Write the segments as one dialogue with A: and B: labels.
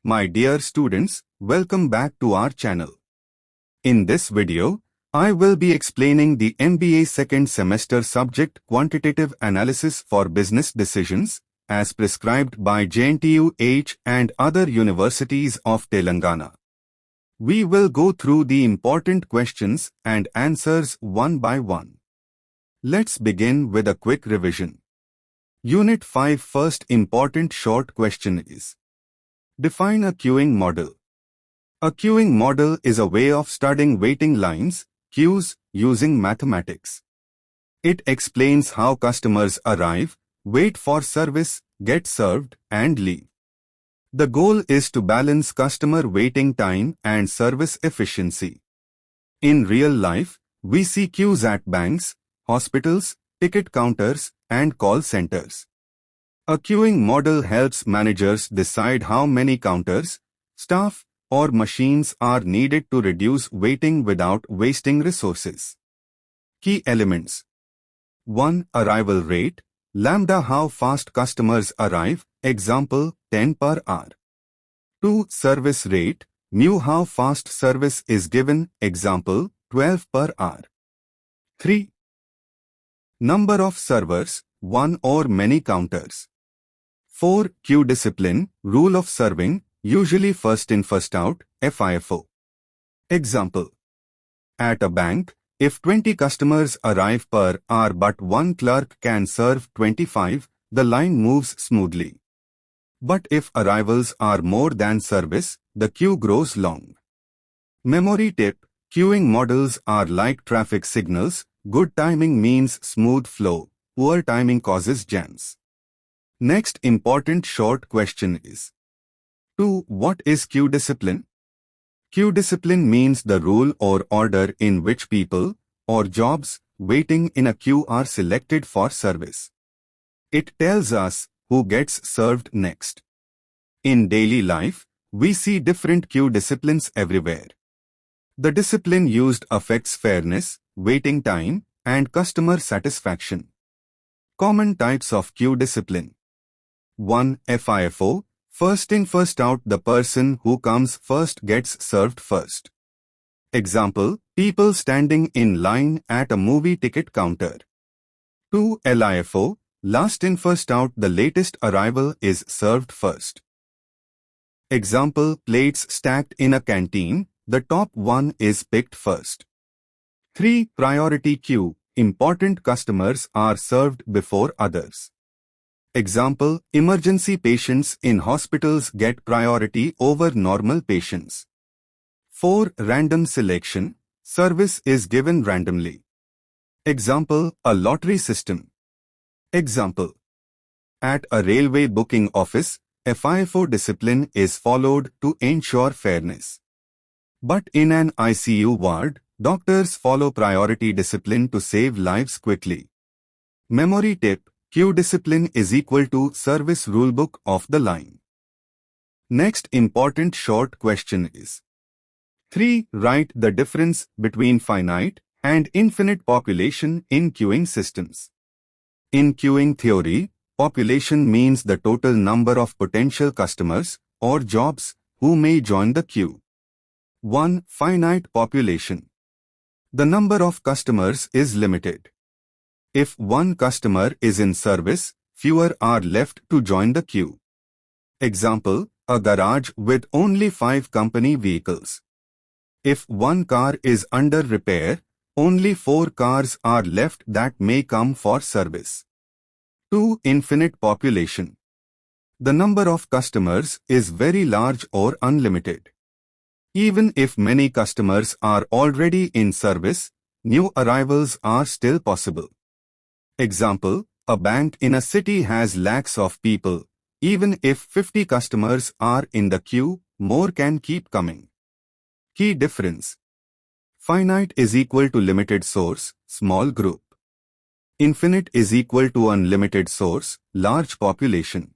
A: My dear students, welcome back to our channel. In this video, I will be explaining the MBA second semester subject Quantitative Analysis for Business Decisions as prescribed by JNTU and other universities of Telangana. We will go through the important questions and answers one by one. Let's begin with a quick revision. Unit 5 first important short question is: define a queuing model. A queuing model is a way of studying waiting lines, queues, using mathematics. It explains how customers arrive, wait for service, get served, and leave. The goal is to balance customer waiting time and service efficiency. In real life, we see queues at banks, hospitals, ticket counters, and call centers. A queuing model helps managers decide how many counters, staff, or machines are needed to reduce waiting without wasting resources. Key elements: 1. Arrival rate, lambda how fast customers arrive, example 10 per hour. 2. Service rate, mu how fast service is given, example 12 per hour. 3. Number of servers, one or many counters. 4. Queue discipline, rule of serving, usually first in first out, FIFO. Example: at a bank, if 20 customers arrive per hour but one clerk can serve 25, the line moves smoothly. But if arrivals are more than service, the queue grows long. Memory tip: queuing models are like traffic signals. Good timing means smooth flow, poor timing causes jams. Next important short question is: 2. What is queue discipline? Queue discipline means the rule or order in which people or jobs waiting in a queue are selected for service. It tells us who gets served next. In daily life, we see different queue disciplines everywhere. The discipline used affects fairness, waiting time, and customer satisfaction. Common types of queue discipline: 1. FIFO, first in first out, the person who comes first gets served first. Example, people standing in line at a movie ticket counter. 2. LIFO, last in first out, the latest arrival is served first. Example, plates stacked in a canteen, the top one is picked first. 3. Priority queue, important customers are served before others. Example, emergency patients in hospitals get priority over normal patients. 4. Random selection, service is given randomly. Example, a lottery system. Example, at a railway booking office, FIFO discipline is followed to ensure fairness. But in an ICU ward, doctors follow priority discipline to save lives quickly. Memory tip: queue discipline is equal to service rulebook of the line. Next important short question is: 3. Write the difference between finite and infinite population in queuing systems. In queuing theory, population means the total number of potential customers or jobs who may join the queue. 1. Finite population. The number of customers is limited. If one customer is in service, fewer are left to join the queue. Example, a garage with only 5 company vehicles. If one car is under repair, only 4 cars are left that may come for service. 2. Infinite population. The number of customers is very large or unlimited. Even if many customers are already in service, new arrivals are still possible. Example, a bank in a city has lakhs of people. Even if 50 customers are in the queue, more can keep coming. Key difference: finite is equal to limited source, small group. Infinite is equal to unlimited source, large population.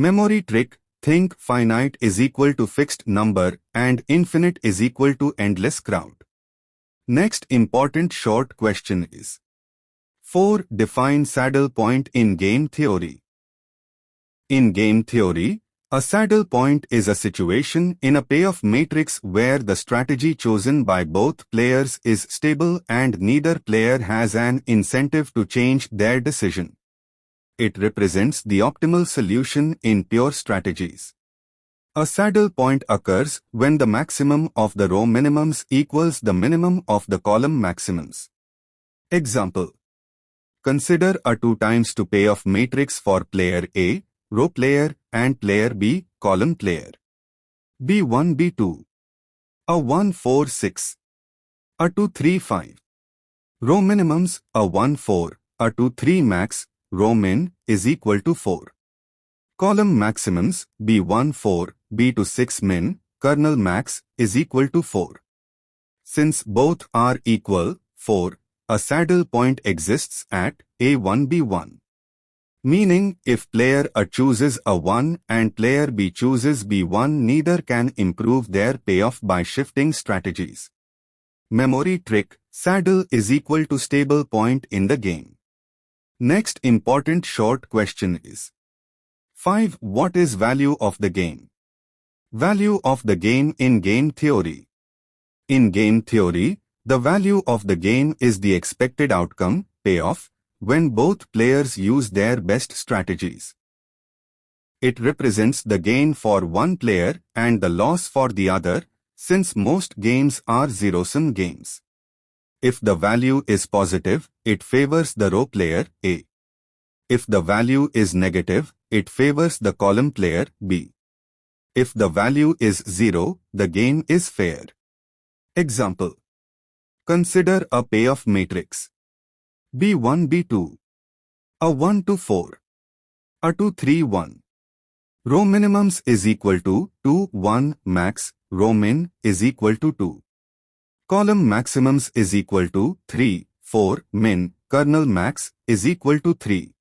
A: Memory trick: think finite is equal to fixed number and infinite is equal to endless crowd. Next important short question is: 4. Define saddle point in game theory. In game theory, A saddle point is a situation in a payoff matrix where the strategy chosen by both players is stable and neither player has an incentive to change their decision. It represents the optimal solution in pure strategies. A saddle point occurs when the maximum of the row minimums equals the minimum of the column maximums. Example. Consider a 2 times 2 payoff matrix for player A, row player, and player B, column player. B1, B2. A 1, 4, 6. A 2, 3, 5. Row minimums, a 1, 4, a 2, 3 max, row min is equal to 4. Column maximums, B1, 4, B2, 6 min, kernel max is equal to 4. Since both are equal, 4, a saddle point exists at A1, B1. Meaning, if player A chooses a 1 and player B chooses B1, neither can improve their payoff by shifting strategies. Memory trick, saddle is equal to stable point in the game. Next important short question is 5. What is value of the game? Value of the game in game theory. In game theory, the value of the game is the expected outcome, payoff, when both players use their best strategies. It represents the gain for one player and the loss for the other, since most games are zero-sum games. If the value is positive, it favors the row player A. If the value is negative, it favors the column player B. If the value is 0, the game is fair. Example. Consider a payoff matrix. B1, B2. A 1 to 4. A 2, 3, 1. Row minimums is equal to 2, 1, max, row min is equal to 2. Column maximums is equal to 3, 4, min, kernel max is equal to 3.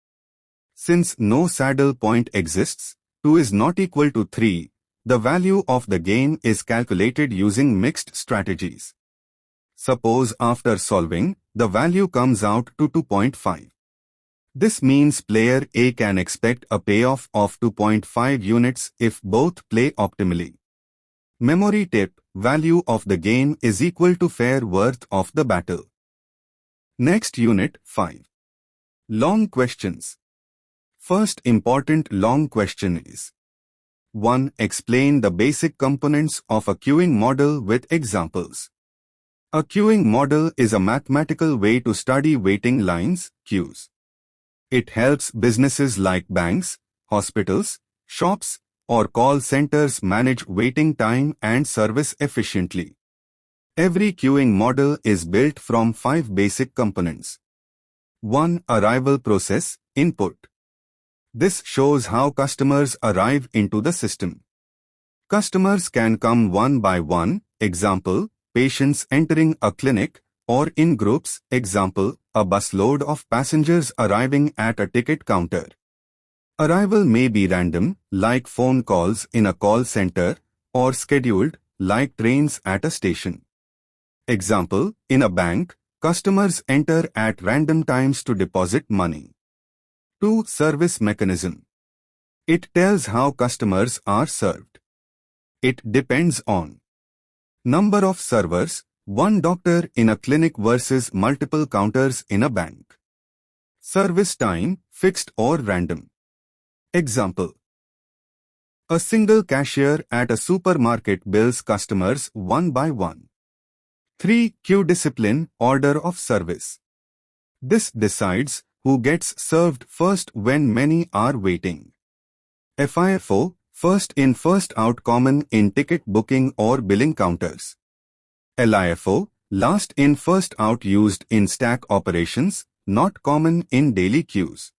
A: Since no saddle point exists, 2 is not equal to 3, the value of the game is calculated using mixed strategies. Suppose after solving, the value comes out to 2.5. This means player A can expect a payoff of 2.5 units if both play optimally. Memory tip, value of the game is equal to fair worth of the battle. Next unit 5. Long questions. First important long question is 1. Explain the basic components of a queuing model with examples. A queuing model is a mathematical way to study waiting lines, queues. It helps businesses like banks, hospitals, shops, or call centers manage waiting time and service efficiently. Every queuing model is built from 5 basic components. 1. Arrival process, input. This shows how customers arrive into the system. Customers can come one by one, example, patients entering a clinic, or in groups, example, a busload of passengers arriving at a ticket counter. Arrival may be random, like phone calls in a call center, or scheduled, like trains at a station. Example, in a bank, customers enter at random times to deposit money. 2. Service mechanism. It tells how customers are served. It depends on number of servers, one doctor in a clinic versus multiple counters in a bank. Service time, fixed or random. Example. A single cashier at a supermarket bills customers one by one. 3. Queue discipline, order of service. This decides who gets served first when many are waiting. FIFO, first in first out, common in ticket booking or billing counters. LIFO, last in first out, used in stack operations, not common in daily queues.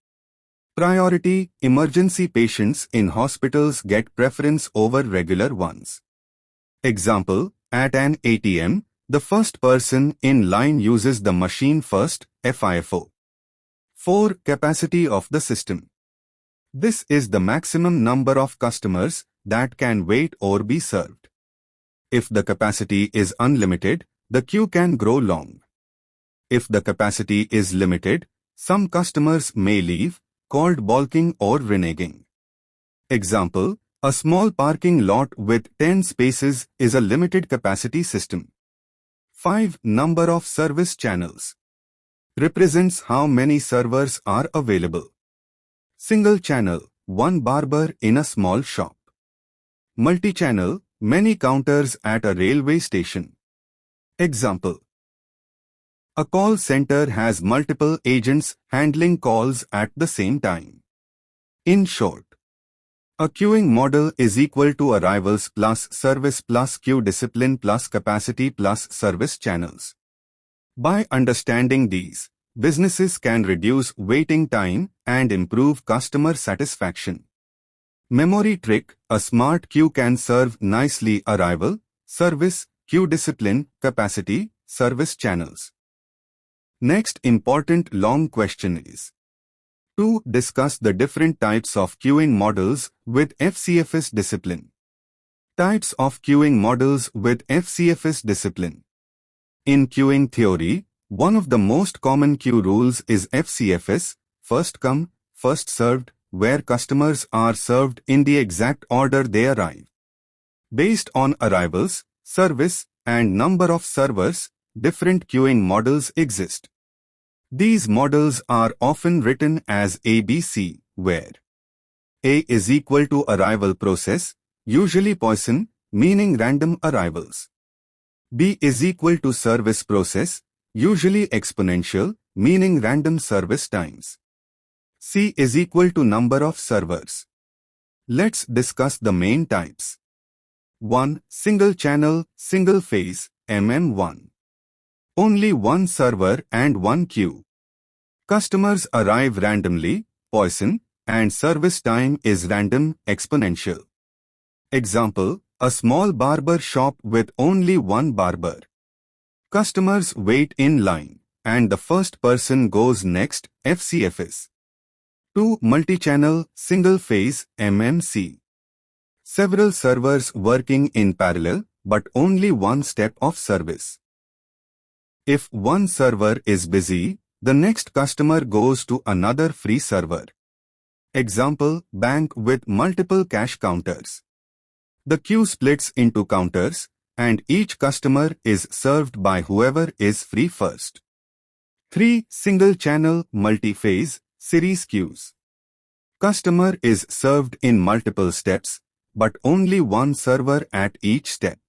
A: Priority, emergency patients in hospitals get preference over regular ones. Example, at an ATM, the first person in line uses the machine first, FIFO. 4. Capacity of the system. This is the maximum number of customers that can wait or be served. If the capacity is unlimited, the queue can grow long. If the capacity is limited, some customers may leave, called balking or reneging. Example, A small parking lot with 10 spaces is a limited capacity system. 5. Number of service channels represents how many servers are available. Single channel, one barber in a small shop. Multi-channel, many counters at a railway station. Example: a call center has multiple agents handling calls at the same time. In short, a queuing model is equal to arrivals plus service plus queue discipline plus capacity plus service channels. By understanding these, businesses can reduce waiting time and improve customer satisfaction. Memory trick: a smart queue can serve nicely arrival, service, queue discipline, capacity, service channels. Next important long question is: 2. Discuss the different types of queuing models with FCFS discipline. Types of queuing models with FCFS discipline. In queuing theory, one of the most common queue rules is FCFS, first come, first served, where customers are served in the exact order they arrive. Based on arrivals, service, and number of servers, different queuing models exist. These models are often written as ABC, where A is equal to arrival process, usually Poisson, meaning random arrivals. B is equal to service process, usually exponential, meaning random service times. C is equal to number of servers. Let's discuss the main types. 1. Single channel, single phase, MM1. Only one server and one queue. Customers arrive randomly, Poisson, and service time is random, exponential. Example: a small barber shop with only one barber. Customers wait in line, and the first person goes next, FCFS. 2. Multi-channel, single phase, MMC. Several servers working in parallel, but only one step of service. If one server is busy, the next customer goes to another free server. Example: bank with multiple cash counters. The queue splits into counters, and each customer is served by whoever is free first. 3. Single channel, multi-phase, series queues. Customer is served in multiple steps, but only one server at each step.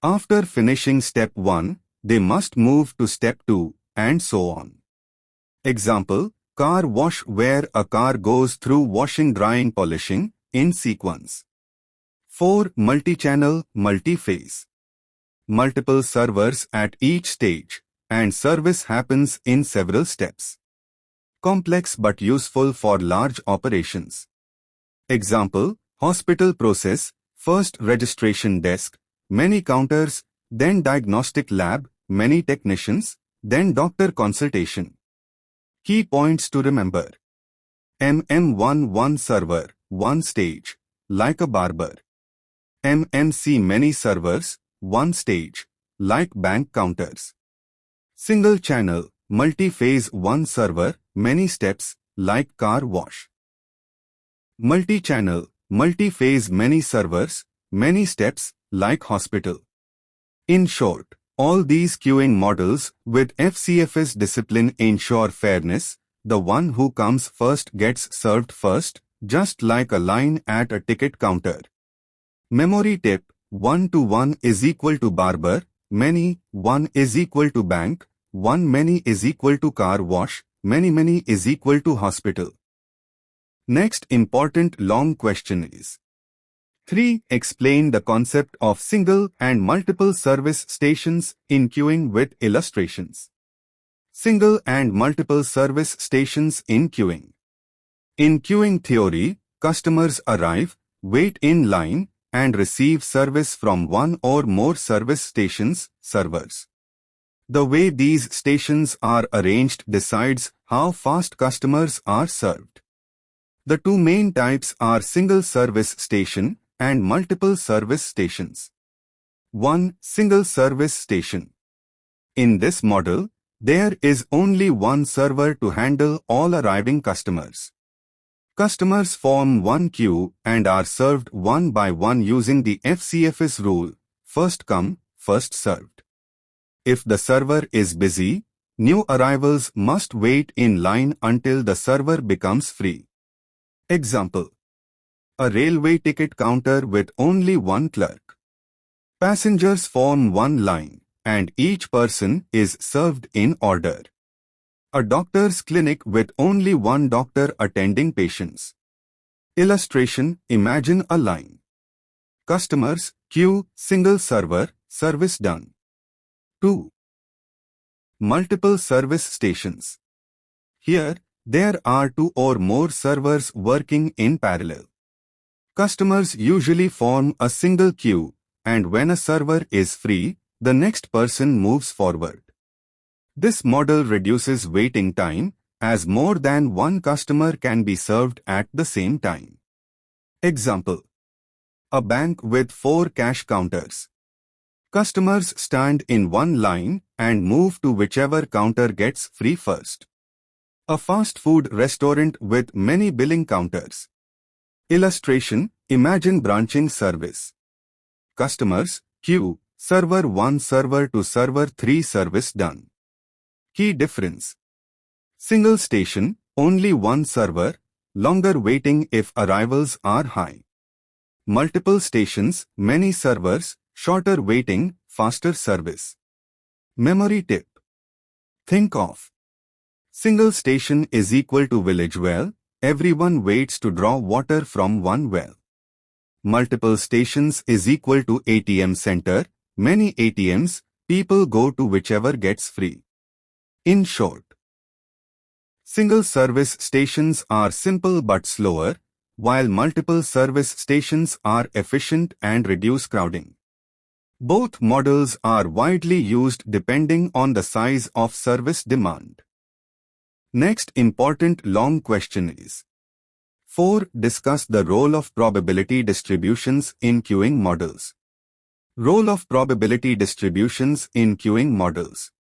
A: After finishing step 1, they must move to step 2, and so on. Example: car wash, where a car goes through washing, drying, polishing, in sequence. 4. Multi-channel, multi-phase. Multiple servers at each stage, and service happens in several steps. Complex but useful for large operations. Example: hospital process, first registration desk, many counters, then diagnostic lab, many technicians, then doctor consultation. Key points to remember. MM1 one server, one stage, like a barber. MMC many servers, one stage, like bank counters. Single channel, multi-phase one server, many steps, like car wash. Multi-channel, multi-phase many servers, many steps, like hospital. In short, all these queuing models with FCFS discipline ensure fairness. The one who comes first gets served first, just like a line at a ticket counter. Memory tip: 1 to 1 is equal to barber, many, 1 is equal to bank, 1 many is equal to car wash, many is equal to hospital. Next important long question is: 3. Explain the concept of single and multiple service stations in queuing with illustrations. Single and multiple service stations in queuing. In queuing theory, customers arrive, wait in line, and receive service from one or more service stations, servers. The way these stations are arranged decides how fast customers are served. The two main types are single service station and multiple service stations. 1. Single service station. In this model, there is only one server to handle all arriving customers. Customers form one queue and are served one by one using the FCFS rule, first come, first served. If the server is busy, new arrivals must wait in line until the server becomes free. Example: a railway ticket counter with only one clerk. Passengers form one line, and each person is served in order. A doctor's clinic with only one doctor attending patients. Illustration: imagine a line. Customers, queue, single server, service done. 2. Multiple service stations. Here, there are two or more servers working in parallel. Customers usually form a single queue, and when a server is free, the next person moves forward. This model reduces waiting time, as more than one customer can be served at the same time. Example: a bank with 4 cash counters. Customers stand in one line and move to whichever counter gets free first. A fast food restaurant with many billing counters. Illustration: imagine branching service. Customers, queue, server 1, server 2, server 3, service done. Key difference: single station, only one server, longer waiting if arrivals are high. Multiple stations, many servers, shorter waiting, faster service. Memory tip: think of single station is equal to village well, everyone waits to draw water from one well. Multiple stations is equal to ATM center, many ATMs, people go to whichever gets free. In short, single service stations are simple but slower, while multiple service stations are efficient and reduce crowding. Both models are widely used depending on the size of service demand. Next important long question is: 4. Discuss the role of probability distributions in queuing models. Role of probability distributions in queuing models.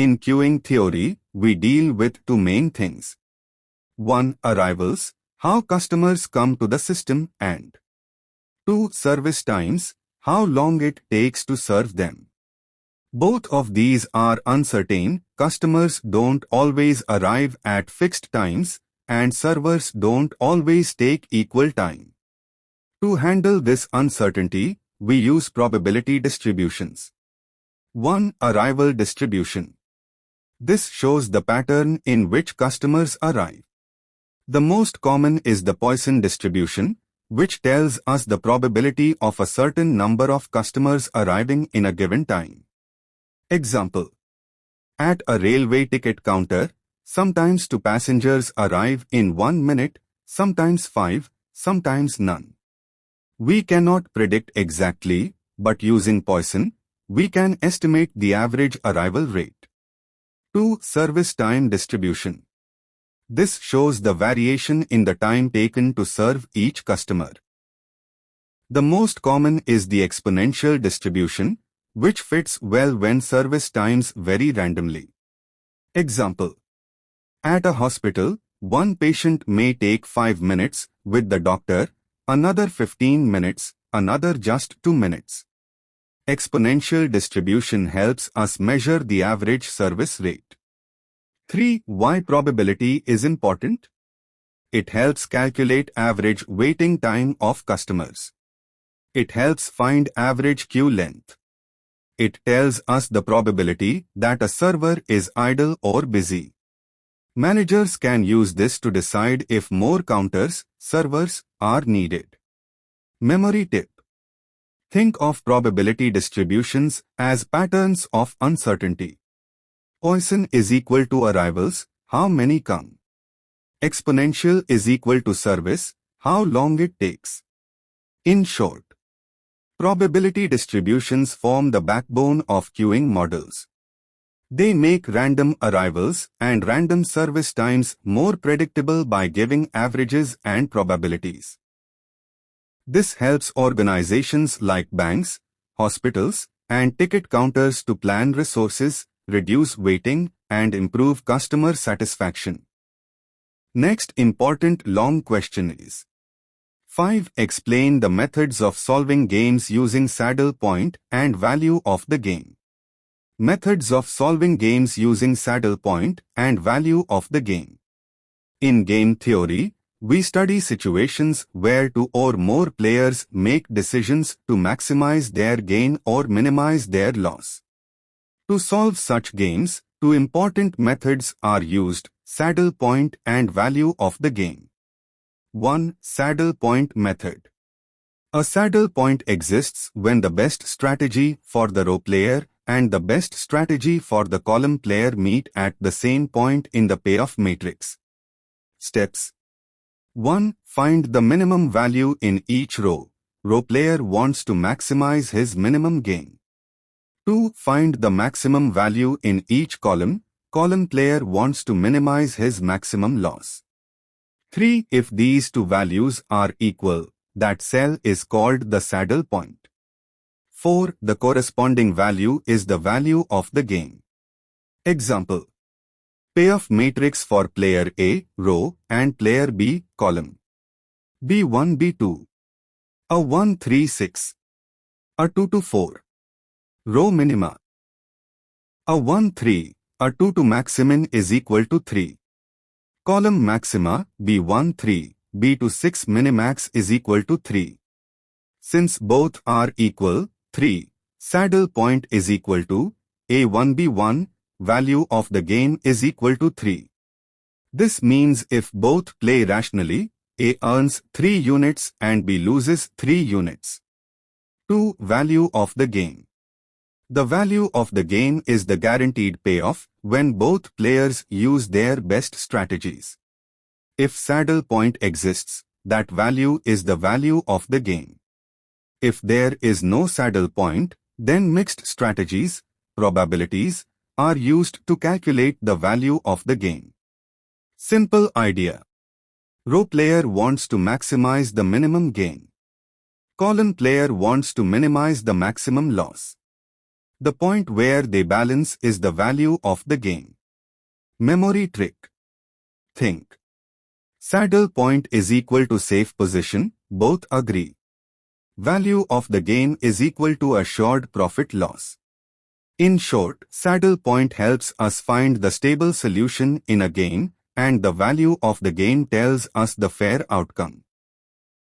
A: In queuing theory, we deal with two main things. 1. Arrivals, how customers come to the system, and 2. Service times, how long it takes to serve them. Both of these are uncertain. Customers don't always arrive at fixed times, and servers don't always take equal time. To handle this uncertainty, we use probability distributions. 1. Arrival distribution. This shows the pattern in which customers arrive. The most common is the Poisson distribution, which tells us the probability of a certain number of customers arriving in a given time. Example: at a railway ticket counter, sometimes 2 passengers arrive in 1 minute, sometimes 5, sometimes none. We cannot predict exactly, but using Poisson, we can estimate the average arrival rate. 2. Service time distribution. This shows the variation in the time taken to serve each customer. The most common is the exponential distribution, which fits well when service times vary randomly. Example: at a hospital, one patient may take 5 minutes with the doctor, another 15 minutes, another just 2 minutes. Exponential distribution helps us measure the average service rate. 3. Why probability is important? It helps calculate average waiting time of customers. It helps find average queue length. It tells us the probability that a server is idle or busy. Managers can use this to decide if more counters, servers, are needed. Memory tip: think of probability distributions as patterns of uncertainty. Poisson is equal to arrivals, how many come. Exponential is equal to service, how long it takes. In short, probability distributions form the backbone of queuing models. They make random arrivals and random service times more predictable by giving averages and probabilities. This helps organizations like banks, hospitals, and ticket counters to plan resources, reduce waiting, and improve customer satisfaction. Next important long question is 5. Explain the methods of solving games using saddle point and value of the game. Methods of solving games using saddle point and value of the game. In game theory, we study situations where two or more players make decisions to maximize their gain or minimize their loss. To solve such games, two important methods are used: saddle point and value of the game. 1. Saddle point method. A saddle point exists when the best strategy for the row player and the best strategy for the column player meet at the same point in the payoff matrix. Steps. 1. Find the minimum value in each row. Row player wants to maximize his minimum gain. 2. Find the maximum value in each column. Column player wants to minimize his maximum loss. 3. If these two values are equal, that cell is called the saddle point. 4. The corresponding value is the value of the game. Example. Payoff matrix for player A, row, and player B, column. B1, B2. A 1, 3, 6. A 2 to 4. Row minima. A 1, 3. A 2 to maximin is equal to 3. Column maxima, B1, 3, B2, 6 minimax is equal to 3. Since both are equal, 3, saddle point is equal to A1, B1, value of the game is equal to 3. This means if both play rationally, A earns 3 units and B loses 3 units. 2. Value of the game. The value of the game is the guaranteed payoff when both players use their best strategies. If saddle point exists, that value is the value of the game. If there is no saddle point, then mixed strategies, probabilities, are used to calculate the value of the game. Simple idea. Row player wants to maximize the minimum gain. Column player wants to minimize the maximum loss. The point where they balance is the value of the game. Memory trick. Think. Saddle point is equal to safe position, both agree. Value of the game is equal to assured profit loss. In short, saddle point helps us find the stable solution in a game, and the value of the game tells us the fair outcome.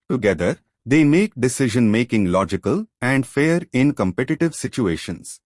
A: Together, they make decision-making logical and fair in competitive situations.